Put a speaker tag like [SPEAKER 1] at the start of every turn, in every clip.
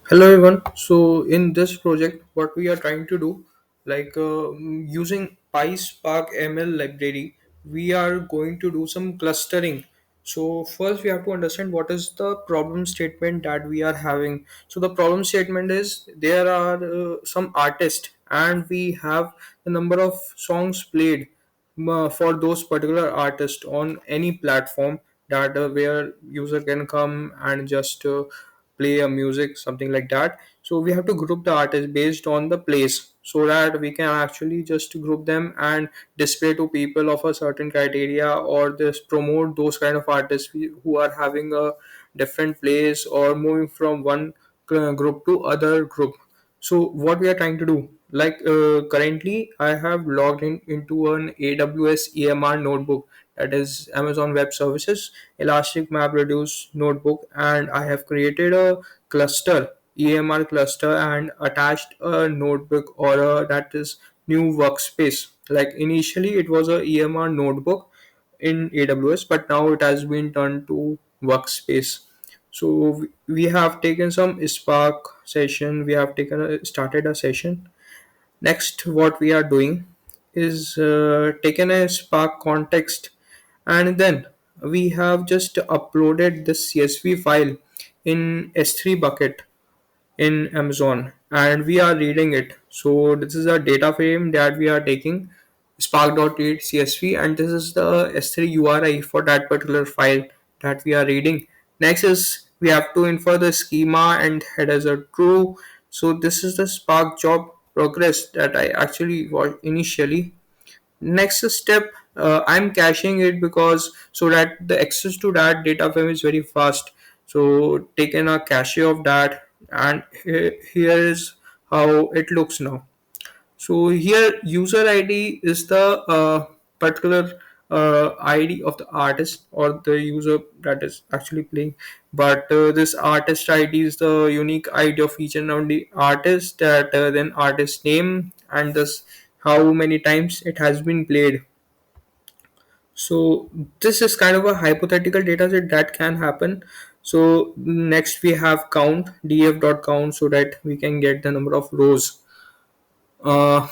[SPEAKER 1] Hello everyone. So in this project, what we are trying to do, using Pyspark ML library, we are going to do some clustering. So first, we have to understand what is the problem statement that we are having. So the problem statement is there are some artists, and we have the number of songs played for those particular artists on any platform that where user can come and just play a music, something like that. So we have to group the artists based on the place so that we can actually just group them and display to people of a certain criteria, or just promote those kind of artists who are having a different place or moving from one group to other group. So what we are trying to do, currently I have logged in into an AWS EMR notebook, that is Amazon Web Services Elastic MapReduce notebook, and I have created a cluster, EMR cluster, and attached a notebook or that is new workspace. Like initially it was a EMR notebook in AWS, but now it has been turned to workspace. So we have taken some Spark session, we have started a session. Next, what we are doing is taken a Spark context, and then we have just uploaded the CSV file in S3 bucket in Amazon, and we are reading it. So this is a data frame that we are taking, spark.read CSV, and this is the S3 URI for that particular file that we are reading. Next is we have to infer the schema and head as a true. So this is the Spark job progress that I actually was initially. Next step, I'm caching it because so that the access to that data frame is very fast. So taken a cache of that, and here is how it looks now. So here user ID is the particular ID of the artist or the user that is actually playing. But this artist ID is the unique ID of each and every artist, that then artist name, and this how many times it has been played. So this is kind of a hypothetical data set that can happen. So next we have count, df.count, so that we can get the number of rows. uh,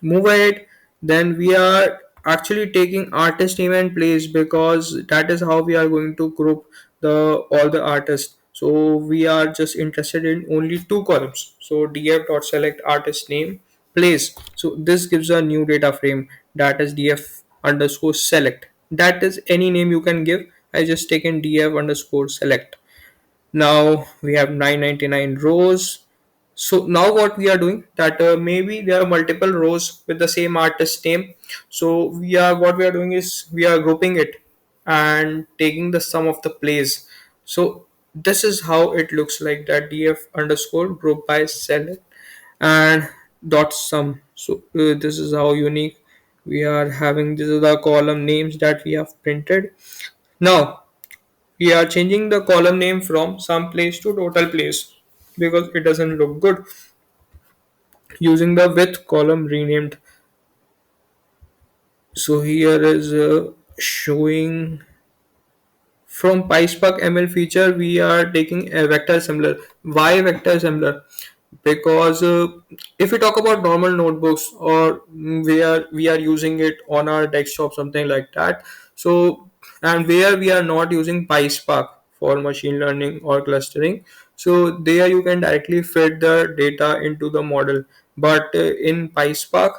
[SPEAKER 1] Move ahead, then we are actually taking artist name and place, because that is how we are going to group the all the artists. So we are just interested in only two columns, so df.select artist name place. So this gives a new data frame, that is df underscore select, that is any name you can give. I just taken df underscore select. Now we have 999 rows. So now what we are doing, that maybe there are multiple rows with the same artist name. So what we are doing is we are grouping it and taking the sum of the plays. So this is how it looks like, that df underscore group by select and dot sum. So this is how unique we are having. This is the column names that we have printed. Now we are changing the column name from some place to total place, because it doesn't look good using the with column renamed. So here is showing from Pyspark ML feature, we are taking a vector assembler. Why vector assembler? Because if we talk about normal notebooks, or where we are using it on our desktop, something like that. So, and where we are not using PySpark for machine learning or clustering, so there you can directly fit the data into the model. But in PySpark,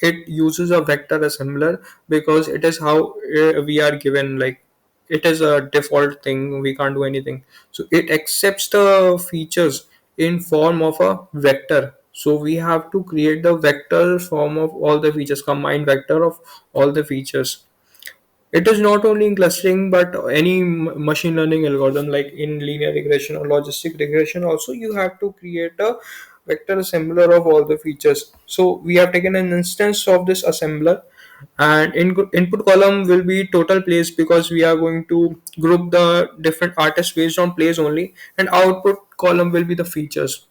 [SPEAKER 1] it uses a vector assembler, because it is how we are given, like it is a default thing, we can't do anything. So it accepts the features in form of a vector. So we have to create the vector form of all the features, combined vector of all the features. It is not only in clustering, but any machine learning algorithm, like in linear regression or logistic regression also, you have to create a vector assembler of all the features. So we have taken an instance of this assembler, and input column will be total plays, because we are going to group the different artists based on plays only, and output column will be the features.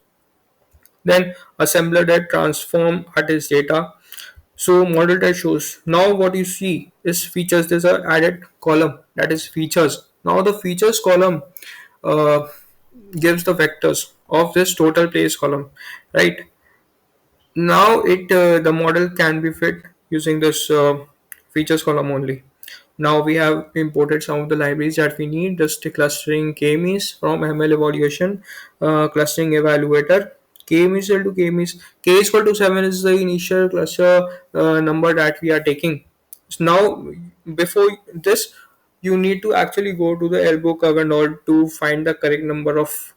[SPEAKER 1] Then assembler that transform artist data. So model that shows, now what you see is features. There's a added column, that is features. Now the features column, uh, gives the vectors of this total place column, right? Now it the model can be fit using this features column only. Now we have imported some of the libraries that we need. Just the clustering Kmeans from ML evaluation, clustering evaluator. K-means equal to K-means. K is equal to 7 is the initial cluster number that we are taking. So now, before this, you need to actually go to the elbow curve and all to find the correct number of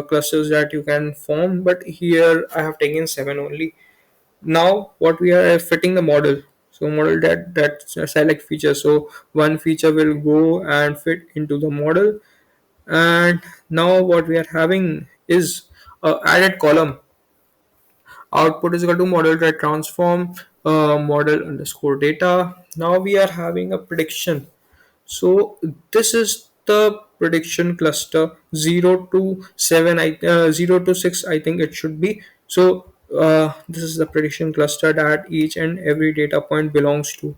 [SPEAKER 1] clusters that you can form. But here I have taken 7 only. Now what we are fitting the model, so model that select feature, so one feature will go and fit into the model. And now what we are having is added column, output is equal to model dot transform model underscore data. Now we are having a prediction. So this is the prediction cluster 0 to 7, 0 to 6, I think it should be. So this is the prediction cluster that each and every data point belongs to.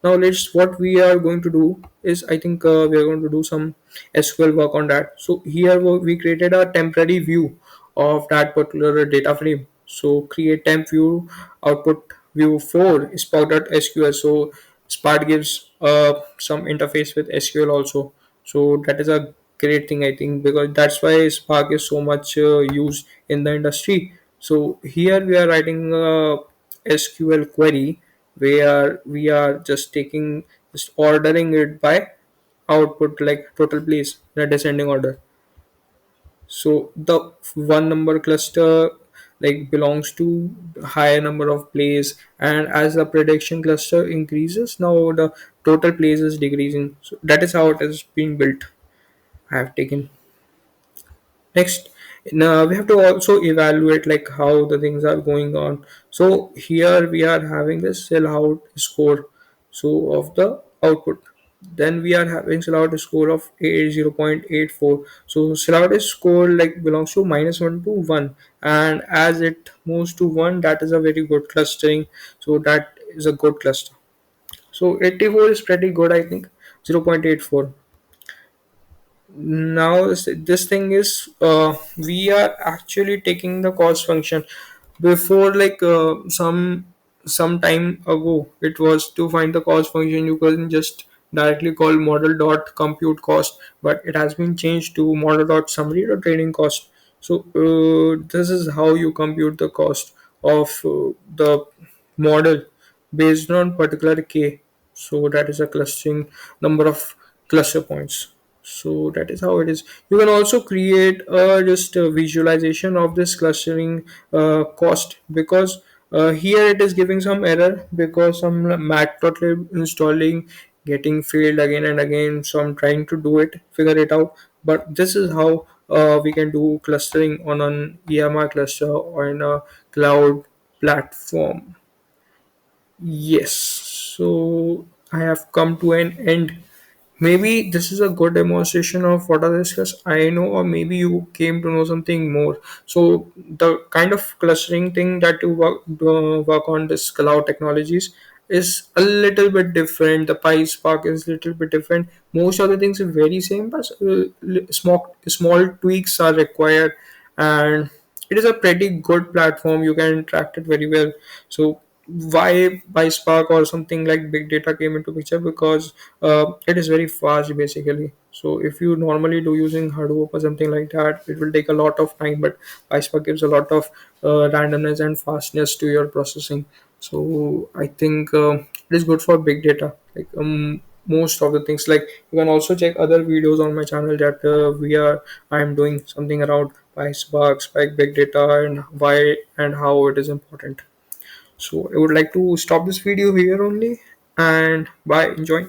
[SPEAKER 1] Now let's what we are going to do is, I think we are going to do some SQL work on that. So here we created a temporary view of that particular data frame. So create temp view, output view for spark.sql. So Spark gives some interface with SQL also. So that is a great thing, I think, because that's why Spark is so much used in the industry. So here we are writing a SQL query where we are just ordering it by output, like total place in a descending order. So the one number cluster like belongs to higher number of plays, and as the prediction cluster increases, now the total plays is decreasing. So that is how it is being built. I have taken. Next, now we have to also evaluate like how the things are going on. So here we are having this sell out score, so of the output. Then we are having sell out score of 0.84. So sell out score like belongs to -1 to 1, and as it moves to 1, that is a very good clustering. So that is a good cluster. So 84 is pretty good, I think. 0.84. Now this thing is we are actually taking the cost function. Before, like some time ago, it was to find the cost function you can just directly call model dot compute cost, but it has been changed to model dot summary or training cost. So this is how you compute the cost of the model based on particular k. So that is a clustering number of cluster points. So that is how it is. You can also create just a visualization of this clustering cost, because here it is giving some error because some matplotlib installing getting failed again and again. So I'm trying to do it, figure it out. But this is how we can do clustering on an EMR cluster or in a cloud platform. Yes, so I have come to an end. Maybe this is a good demonstration of what I discussed. I know, or maybe you came to know something more. So the kind of clustering thing that you work on this cloud technologies is a little bit different. The Pyspark is a little bit different. Most of the things are very same, but small tweaks are required, and it is a pretty good platform. You can interact it very well. So why Pyspark or something like big data came into picture? Because it is very fast basically. So if you normally do using Hadoop or something like that, it will take a lot of time, but PySpark gives a lot of randomness and fastness to your processing. So I think it is good for big data, like most of the things. Like you can also check other videos on my channel that I am doing something around PySpark, Spike big data, and why and how it is important. So I would like to stop this video here only, and bye, enjoy.